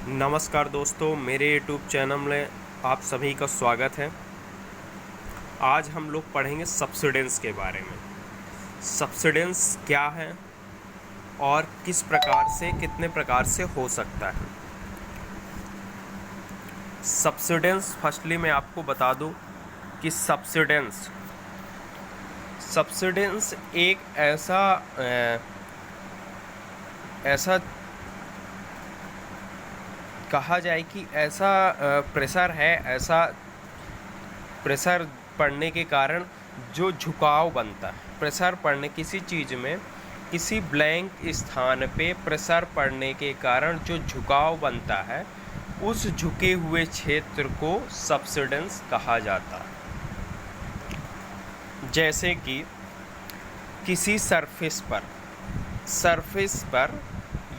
नमस्कार दोस्तों, मेरे YouTube चैनल में आप सभी का स्वागत है। आज हम लोग पढ़ेंगे सब्सिडेंस के बारे में। सब्सिडेंस क्या है और किस प्रकार से, कितने प्रकार से हो सकता है। सब्सिडेंस, फर्स्टली मैं आपको बता दूं कि सब्सिडेंस एक ऐसा कहा जाए कि ऐसा प्रेशर है, ऐसा प्रेशर पड़ने के कारण जो झुकाव बनता है। प्रेशर पड़ने किसी चीज़ में, किसी ब्लैंक स्थान पे प्रेशर पड़ने के कारण जो झुकाव बनता है, उस झुके हुए क्षेत्र को सब्सिडेंस कहा जाता है। जैसे कि किसी सरफेस पर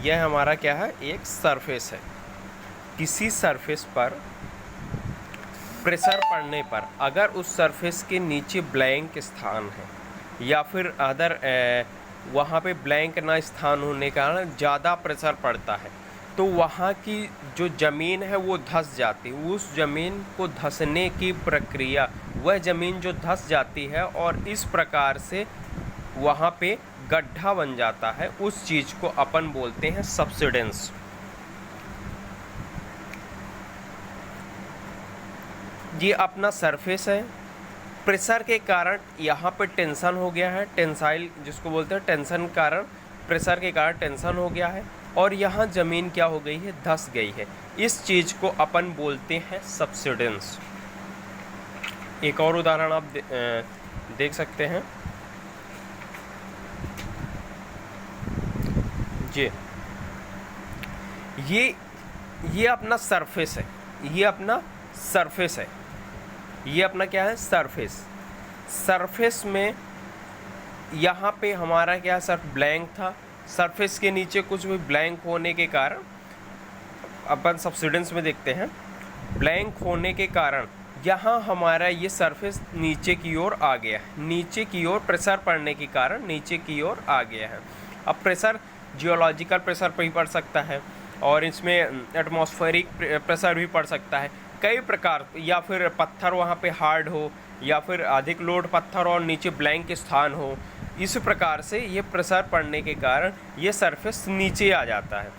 यह हमारा क्या है, एक सरफेस है। किसी सरफेस पर प्रेशर पड़ने पर अगर उस सरफेस के नीचे ब्लैंक स्थान है या फिर वहाँ पे ब्लैंक ना स्थान होने के कारण ज़्यादा प्रेशर पड़ता है, तो वहाँ की जो ज़मीन है वो धंस जाती है। उस ज़मीन को धंसने की प्रक्रिया, वह ज़मीन जो धंस जाती है और इस प्रकार से वहाँ पे गड्ढा बन जाता है, उस चीज़ को अपन बोलते हैं सब्सिडेंस। ये अपना सरफेस है, प्रेशर के कारण यहाँ पे टेंशन हो गया है, टेंसाइल जिसको बोलते हैं, टेंशन कारण, प्रेशर के कारण टेंशन हो गया है और यहाँ ज़मीन क्या हो गई है, धंस गई है। इस चीज़ को अपन बोलते हैं सब्सिडेंस। एक और उदाहरण आप देख सकते हैं। ये अपना सरफेस है, ये अपना क्या है, सरफेस में यहाँ पे हमारा क्या, सिर्फ ब्लैंक था। सरफेस के नीचे कुछ भी ब्लैंक होने के कारण, अपन सब्सिडेंस में देखते हैं, ब्लैंक होने के कारण यहाँ हमारा ये सरफेस नीचे की ओर आ गया है। नीचे की ओर प्रेशर पड़ने के कारण नीचे की ओर आ गया है। अब प्रेशर जियोलॉजिकल प्रेशर पर ही पड़ सकता है और इसमें एटमॉस्फेरिक प्रेशर भी पड़ सकता है, कई प्रकार, या फिर पत्थर वहाँ पे हार्ड हो, या फिर अधिक लोड पत्थर और नीचे ब्लैंक स्थान हो। इस प्रकार से ये प्रेशर पड़ने के कारण ये सरफेस नीचे आ जाता है।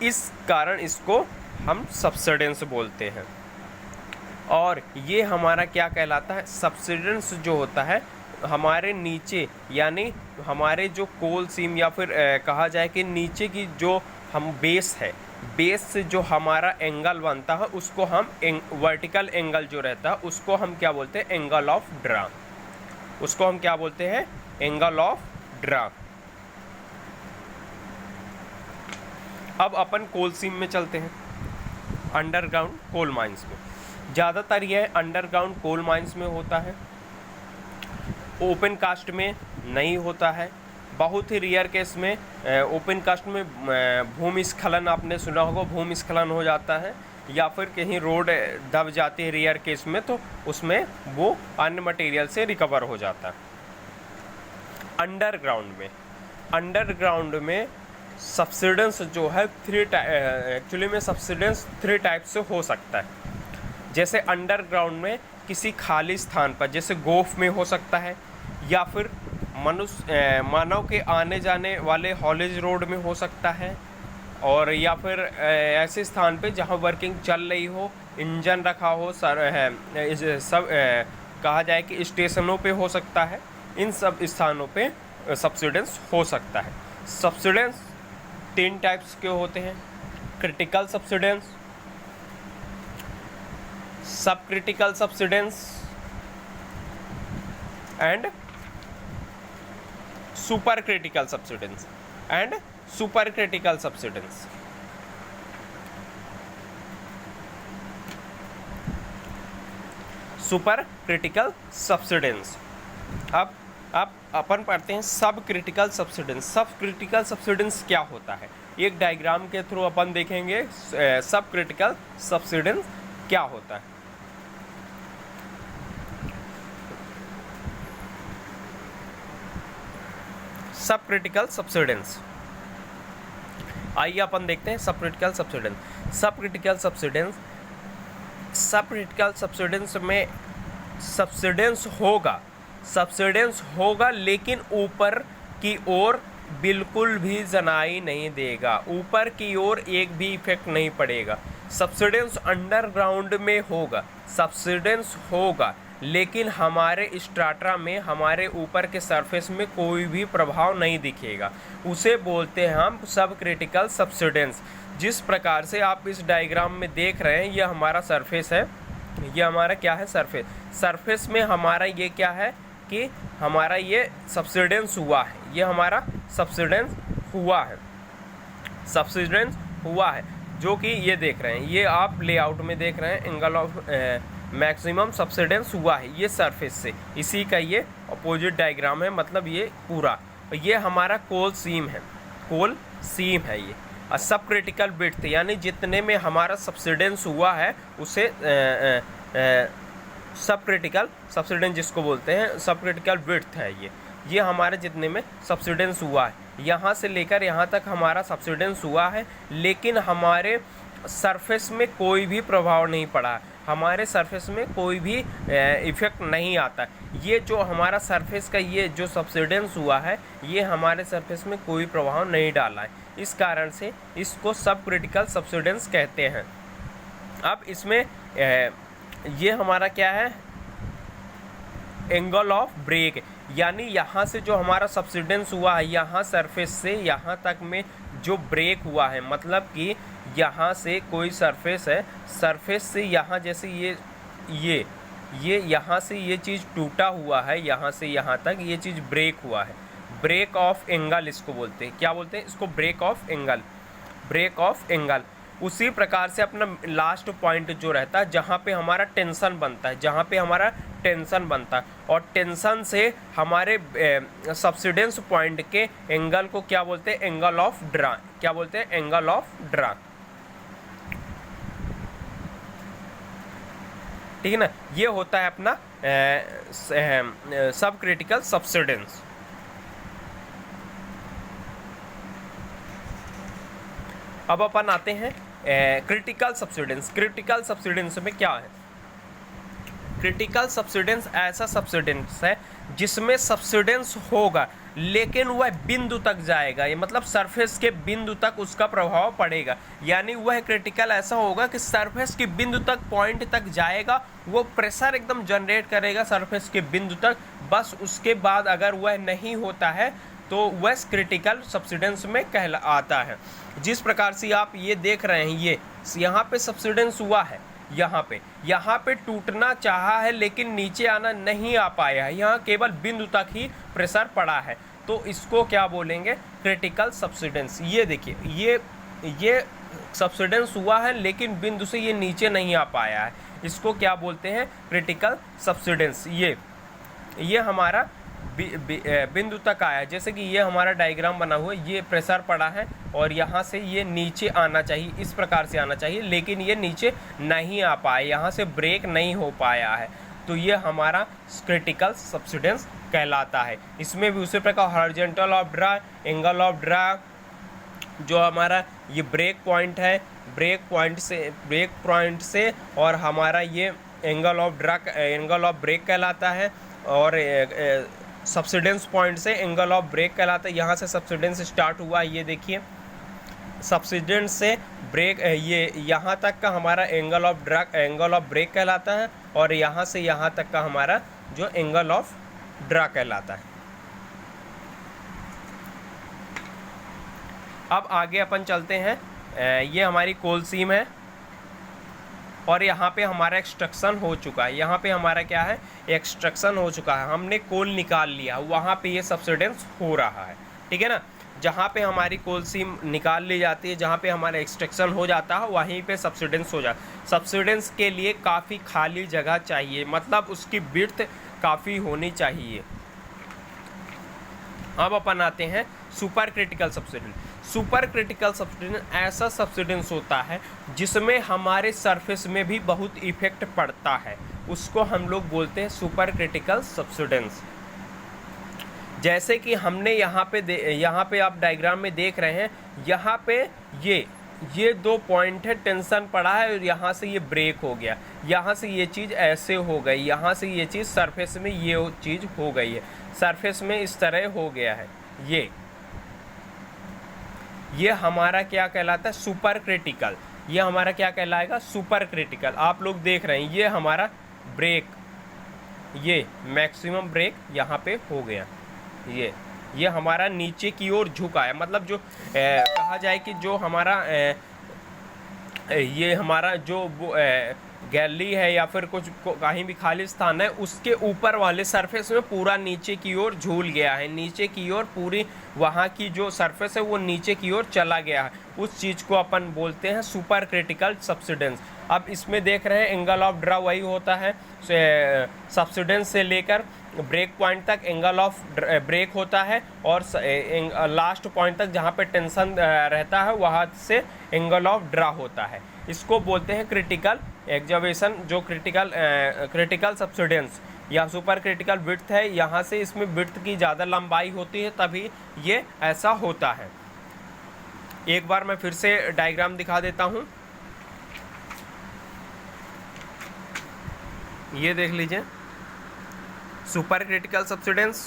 इस कारण इसको हम सब्सिडेंस बोलते हैं। और ये हमारा क्या कहलाता है, सब्सिडेंस जो होता है हमारे नीचे, यानी हमारे जो कोल सीम या फिर कहा जाए कि नीचे की जो हम बेस है, बेस से जो हमारा एंगल बनता है, उसको हम वर्टिकल एंगल जो रहता है उसको हम क्या बोलते हैं, एंगल ऑफ ड्रॉ। उसको हम क्या बोलते हैं, एंगल ऑफ ड्रॉ। अब अपन कोल सीम में चलते हैं, अंडरग्राउंड कोल माइंस में। ज़्यादातर यह अंडरग्राउंड कोल माइंस में होता है, ओपन कास्ट में नहीं होता है। बहुत ही रेयर केस में ओपन कास्ट में भूमिस्खलन, आपने सुना होगा, भूमिस्खलन हो जाता है, या फिर कहीं रोड दब जाती है रेयर केस में, तो उसमें वो अन्य मटेरियल से रिकवर हो जाता है। अंडरग्राउंड में सब्सिडेंस जो है एक्चुअली में सब्सिडेंस 3 टाइप से हो सकता है। जैसे अंडरग्राउंड में किसी खाली स्थान पर, जैसे गोफ में हो सकता है, या फिर मानव के आने जाने वाले हॉलेज रोड में हो सकता है, और या फिर ऐसे स्थान पे जहाँ वर्किंग चल रही हो, इंजन रखा हो, सब कहा जाए कि स्टेशनों पे हो सकता है। इन सब स्थानों पे सब्सिडेंस हो सकता है। सब्सिडेंस 3 टाइप्स के होते हैं, क्रिटिकल सब्सिडेंस, सब critical subsidence and super critical subsidence super critical subsidence. अब अपन पढ़ते हैं सब क्रिटिकल सब्सिडेंस। सब क्रिटिकल सब्सिडेंस क्या होता है, एक डायग्राम के थ्रू अपन देखेंगे सब क्रिटिकल सब्सिडेंस क्या होता है। सब क्रिटिकल सब्सिडेंस, आइए अपन देखते हैं सब क्रिटिकल सब्सिडेंस। सब क्रिटिकल सब्सिडेंस, सब क्रिटिकल सब्सिडेंस में सब्सिडेंस होगा लेकिन ऊपर की ओर बिल्कुल भी जनाई नहीं देगा, ऊपर की ओर एक भी इफेक्ट नहीं पड़ेगा। सब्सिडेंस अंडरग्राउंड में होगा, सब्सिडेंस होगा लेकिन हमारे स्ट्राटा में, हमारे ऊपर के सरफेस में कोई भी प्रभाव नहीं दिखेगा, उसे बोलते हैं हम सब क्रिटिकल सब्सिडेंस। जिस प्रकार से आप इस डायग्राम में देख रहे हैं, यह हमारा सरफेस है, ये हमारा क्या है, सरफेस। सरफेस में हमारा ये क्या है कि हमारा ये सब्सिडेंस हुआ है, ये हमारा सब्सिडेंस हुआ है, सब्सिडेंस हुआ है, जो कि ये देख रहे हैं, ये आप लेआउट में देख रहे हैं, एंगल ऑफ मैक्सिमम सब्सिडेंस हुआ है ये सरफेस से, इसी का ये अपोजिट डायग्राम है, मतलब ये पूरा, ये हमारा कोल सीम है, कोल सीम है ये। सब क्रिटिकल विड्थ यानी जितने में हमारा सब्सिडेंस हुआ है उसे सब क्रिटिकल सब्सिडेंस जिसको बोलते हैं, सब क्रिटिकल विड्थ है ये हमारे जितने में सब्सिडेंस हुआ है, यहाँ से लेकर यहाँ तक हमारा सब्सिडेंस हुआ है, लेकिन हमारे सरफेस में कोई भी प्रभाव नहीं पड़ा है, हमारे सरफेस में कोई भी इफेक्ट नहीं आता। ये जो हमारा सरफेस का ये जो सब्सिडेंस हुआ है, ये हमारे सरफेस में कोई प्रभाव नहीं डाला है, इस कारण से इसको सब क्रिटिकल सब्सिडेंस कहते हैं। अब इसमें ये हमारा क्या है, एंगल ऑफ ब्रेक, यानी यहाँ से जो हमारा सब्सिडेंस हुआ है, यहाँ सरफेस से यहाँ तक में जो ब्रेक हुआ है, मतलब कि यहाँ से कोई सरफेस है, सरफेस से यहाँ जैसे ये यहाँ से ये चीज़ टूटा हुआ है, यहाँ से यहाँ तक ये चीज़ ब्रेक हुआ है, ब्रेक ऑफ एंगल इसको बोलते हैं। क्या बोलते हैं इसको? Break of angle, break of angle. उसी प्रकार से अपना लास्ट पॉइंट जो रहता है, जहाँ पे हमारा टेंशन बनता है, जहाँ पे हमारा टेंशन बनता है, और टेंशन से हमारे सब्सिडेंस पॉइंट के एंगल को क्या बोलते हैं? Angle of draw. क्या बोलते हैं? Angle of draw. ठीक है ना, ये होता है अपना सब क्रिटिकल सब्सिडेंस। अब अपन आते हैं क्रिटिकल सब्सिडेंस। क्रिटिकल सब्सिडेंस में क्या है? क्रिटिकल सब्सिडेंस ऐसा सब्सिडेंस है जिसमें सब्सिडेंस होगा लेकिन वह बिंदु तक जाएगा, ये मतलब सरफेस के बिंदु तक उसका प्रभाव पड़ेगा। यानी वह क्रिटिकल ऐसा होगा कि सरफेस के बिंदु तक, पॉइंट तक जाएगा, वो प्रेशर एकदम जनरेट करेगा सरफेस के बिंदु तक, बस उसके बाद अगर वह नहीं होता है तो वह क्रिटिकल सब्सिडेंस में आता है। जिस प्रकार से आप ये देख रहे हैं, ये यहाँ पे सब्सिडेंस हुआ है, यहाँ पे टूटना चाहा है लेकिन नीचे आना नहीं आ पाया है, यहाँ केवल बिंदु तक ही प्रेशर पड़ा है, तो इसको क्या बोलेंगे? Critical subsidence. ये देखिए, ये सब्सिडेंस हुआ है लेकिन बिंदु से ये नीचे नहीं आ पाया है, इसको क्या बोलते हैं? Critical subsidence. ये हमारा बिंदु तक आया, जैसे कि ये हमारा डायग्राम बना हुआ है, ये प्रेशर पड़ा है और यहाँ से ये नीचे आना चाहिए, इस प्रकार से आना चाहिए, लेकिन ये नीचे नहीं आ पाया, यहाँ से ब्रेक नहीं हो पाया है, तो ये हमारा क्रिटिकल सब्सिडेंस कहलाता है। इसमें भी उसी प्रकार horizontal of draw, angle of draw, जो हमारा ये ब्रेक पॉइंट है, ब्रेक पॉइंट से और हमारा ये angle of draw, angle of break कहलाता है, और सब्सिडेंस पॉइंट से एंगल ऑफ ब्रेक कहलाता है। यहाँ से सब्सिडेंस स्टार्ट हुआ, ये देखिए, सब्सिडेंस से ब्रेक, ये यहाँ तक का हमारा angle of draw, angle of break कहलाता है, और यहाँ से यहाँ तक का हमारा जो एंगल ऑफ ड्रा कहलाता है। अब आगे अपन चलते हैं, ये हमारी कोल सीम है और यहाँ पे हमारा एक्सट्रक्शन हो चुका है, यहाँ पे हमारा क्या है? एक्सट्रक्शन हो चुका है, हमने कोल निकाल लिया, वहाँ पे ये सब्सिडेंस हो रहा है, ठीक है ना। जहाँ पे हमारी कोल सीम निकाल ली जाती है, जहाँ पे हमारा एक्सट्रक्शन हो जाता है, वहीं पे सब्सिडेंस हो जाता है। सब्सिडेंस के लिए काफ़ी खाली जगह चाहिए, मतलब उसकी विड्थ काफ़ी होनी चाहिए। अब अपन आते हैं super critical subsidence. Super critical subsidence ऐसा सब्सिडेंस होता है जिसमें हमारे सरफेस में भी बहुत इफेक्ट पड़ता है, उसको हम लोग बोलते हैं सुपर क्रिटिकल सब्सिडेंस। जैसे कि हमने यहाँ पे आप डायग्राम में देख रहे हैं, यहाँ पे ये 2 पॉइंट है, टेंशन पड़ा है और यहाँ से ये ब्रेक हो गया, यहाँ से ये चीज़ ऐसे हो गई, यहाँ से ये चीज़ सरफेस में ये चीज़ हो गई है, सरफेस में इस तरह हो गया है। ये हमारा क्या कहलाता है, सुपर क्रिटिकल। ये हमारा क्या कहलाएगा, सुपर क्रिटिकल। आप लोग देख रहे हैं ये हमारा ब्रेक, ये मैक्सिमम ब्रेक यहाँ पे हो गया। ये हमारा नीचे की ओर झुका है, मतलब जो कहा जाए कि जो हमारा ये हमारा जो गैलरी है या फिर कुछ कहीं भी खाली स्थान है, उसके ऊपर वाले सरफेस में पूरा नीचे की ओर झूल गया है, नीचे की ओर पूरी वहाँ की जो सरफेस है वो नीचे की ओर चला गया है। उस चीज़ को अपन बोलते हैं सुपर क्रिटिकल सब्सिडेंस। अब इसमें देख रहे हैं एंगल ऑफ ड्रा वही होता है, सब्सिडेंस से लेकर ब्रेक पॉइंट तक एंगल ऑफ ब्रेक होता है, और लास्ट पॉइंट तक जहाँ पे टेंशन रहता है वहाँ से एंगल ऑफ ड्रा होता है। इसको बोलते हैं क्रिटिकल एग्जावेशन, जो क्रिटिकल सब्सिडेंस या सुपर क्रिटिकल विड्थ है। यहाँ से इसमें विड्थ की ज़्यादा लंबाई होती है, तभी ये ऐसा होता है। एक बार मैं फिर से डायग्राम दिखा देता हूँ, ये देख लीजिए, super critical subsidence,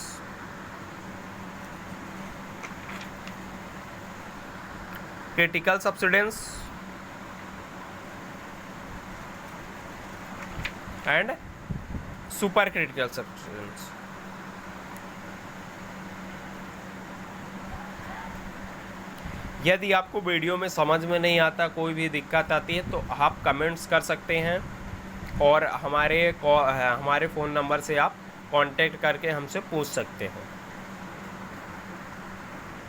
critical subsidence and super critical subsidence. यदि आपको वीडियो में समझ में नहीं आता, कोई भी दिक्कत आती है, तो आप कमेंट्स कर सकते हैं और हमारे फ़ोन नंबर से आप कांटेक्ट करके हमसे पूछ सकते हैं।